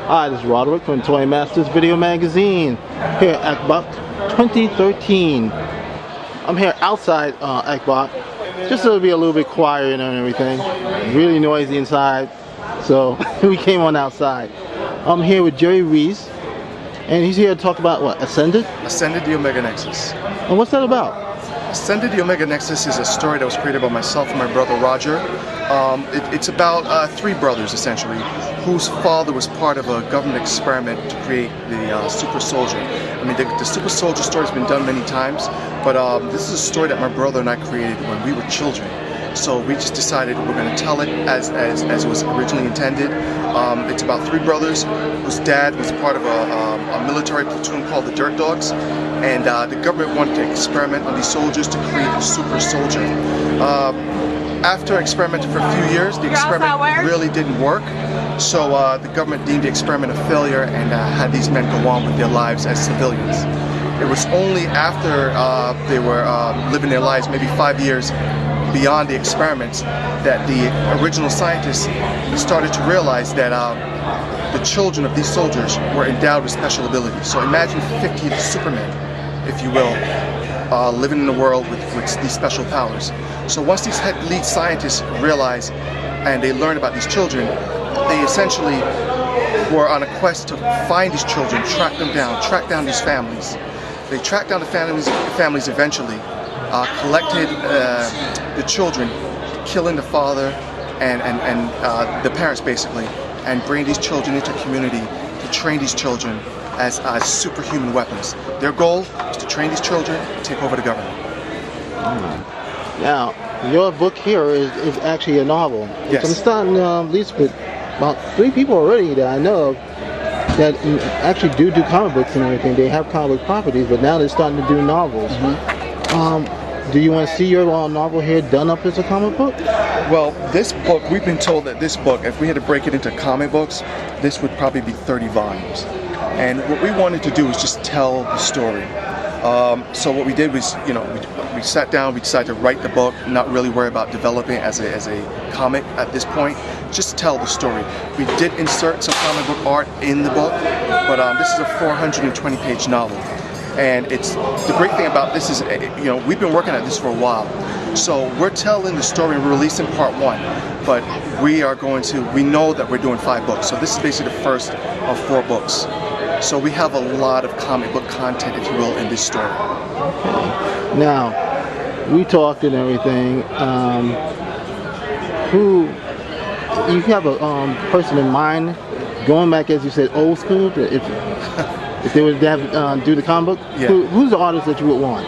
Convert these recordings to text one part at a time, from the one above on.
Hi, this is Roderick from Toy Masters Video Magazine here at Ecbacc 2013. I'm here outside Ecbacc, just to be a little bit quiet and everything. Really noisy inside, so we came on outside. I'm here with Jerry Reece, and he's here to talk about what? Ascended? Ascended, the Omega Nexus. And what's that about? Ascended, the Omega Nexus is a story that was created by myself and my brother Roger. It's about three brothers, essentially, whose father was part of a government experiment to create the super soldier. I mean, the super soldier story has been done many times, but this is a story that my brother and I created when we were children. So we just decided we're going to tell it as it was originally intended. It's about three brothers whose dad was part of a military platoon called the Dirt Dogs, and the government wanted to experiment on these soldiers to create a super soldier. After experimenting for a few years, the experiment really didn't work, so the government deemed the experiment a failure and had these men go on with their lives as civilians. It was only after they were living their lives, maybe 5 years beyond the experiments, that the original scientists started to realize that the children of these soldiers were endowed with special abilities. So imagine 50 Supermen, if you will, living in the world with these special powers. So once these lead scientists realized and they learned about these children, they essentially were on a quest to find these children, track down these families. They tracked down the families eventually, collected the children, killing the father and the parents basically, and bring these children into community to train these children as superhuman weapons. Their goal is to train these children to take over the government. Now, your book here is actually a novel. Yes. So I'm starting at least with about 3 people already that I know of that actually do comic books and everything. They have comic book properties, but now they're starting to do novels. Do you want to see your novel here done up as a comic book? Well, this book, we've been told that this book, if we had to break it into comic books, this would probably be 30 volumes. And what we wanted to do was just tell the story. So what we did was, we sat down, we decided to write the book, not really worry about developing it as a comic at this point, just tell the story. We did insert some comic book art in the book, but this is a 420-page novel. And the great thing about this is, we've been working at this for a while. So we're telling the story and releasing part 1, but we know that we're doing 5 books. So this is basically the first of 4 books. So we have a lot of comic book content, if you will, in this story. Okay. Now, we talked and everything. You have a person in mind, going back, as you said, old school, if they would do the comic book, yeah. Who's the artist that you would want?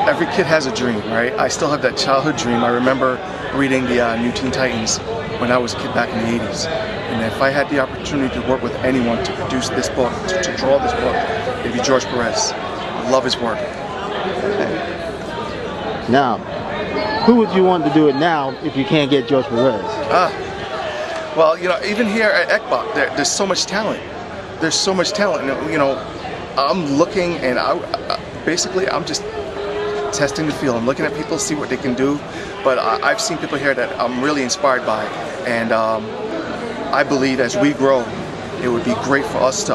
Every kid has a dream, right? I still have that childhood dream. I remember reading the New Teen Titans when I was a kid back in the 80s. And if I had the opportunity to work with anyone to produce this book, to draw this book, it'd be George Perez. I love his work. Okay. Now, who would you want to do it now if you can't get George Perez? Well, even here at Ecbacc, there's so much talent. There's so much talent. I'm looking, and I'm just testing the field. I'm looking at people, see what they can do. But I've seen people here that I'm really inspired by, and I believe as we grow, it would be great for us to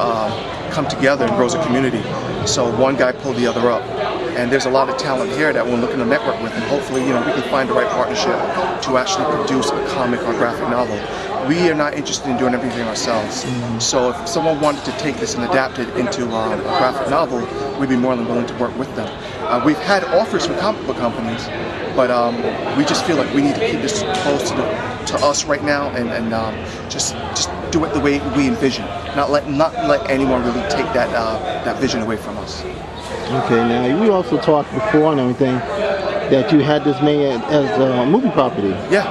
come together and grow as a community. So one guy pulled the other up. And there's a lot of talent here that we're looking to network with, and hopefully, we can find the right partnership to actually produce a comic or graphic novel. We are not interested in doing everything ourselves. So if someone wanted to take this and adapt it into a graphic novel, we'd be more than willing to work with them. We've had offers from comic book companies, but we just feel like we need to keep this close to us right now, and just do it the way we envision. Not let anyone really take that vision away from us. Okay, now we also talked before and everything that you had this made as a movie property. Yeah.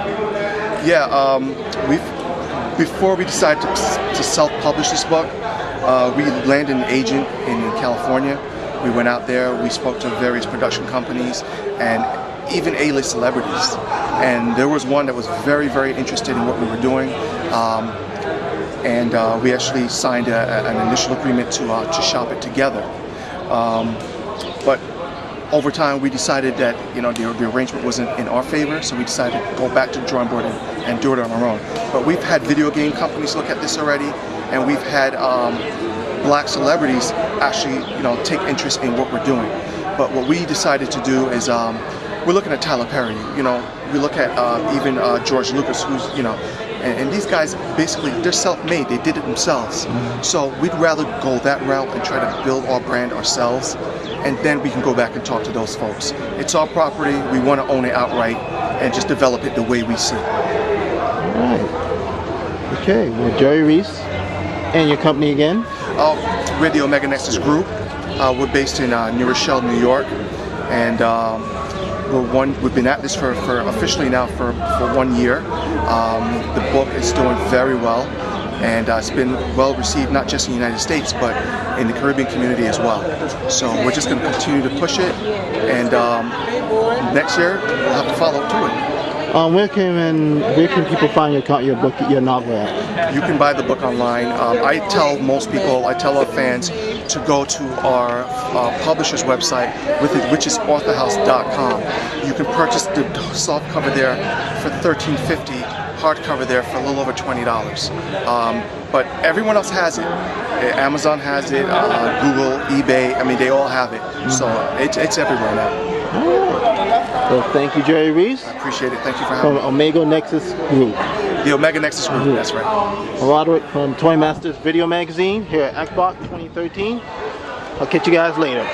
Before we decided to self-publish this book, we landed an agent in California. We went out there, we spoke to various production companies and even A-list celebrities. And there was one that was very, very interested in what we were doing. And we actually signed an initial agreement to shop it together. But over time, we decided that the arrangement wasn't in our favor, so we decided to go back to the drawing board and do it on our own. But we've had video game companies look at this already, and we've had black celebrities actually, take interest in what we're doing. But what we decided to do is we're looking at Tyler Perry. We look at even George Lucas, who's and these guys basically they're self-made. They did it themselves. So we'd rather go that route and try to build our brand ourselves, and then we can go back and talk to those folks. It's our property. We want to own it outright and just develop it the way we see it. All right. Okay. Well, Jerry Reece and your company again? We're the Omega Nexus Group. We're based in New Rochelle, New York, and we've been at this for officially now for 1 year. The book is doing very well, and it's been well received not just in the United States but in the Caribbean community as well. So we're just going to continue to push it, and next year we'll have to follow to it. Where can people find your book, your novel at? You can buy the book online. I tell our fans to go to our publisher's website, which is authorhouse.com. You can purchase the softcover there for $13.50, hardcover there for a little over $20. But everyone else has it. Amazon has it, Google, eBay. I mean, they all have it. So it's everywhere now. Well, thank you, Jerry Reece. I appreciate it. Thank you for having me. From Omega Nexus Group. The Omega Nexus Group, that's right. Roderick from Toy Masters Video Magazine here at Ecbacc 2013. I'll catch you guys later.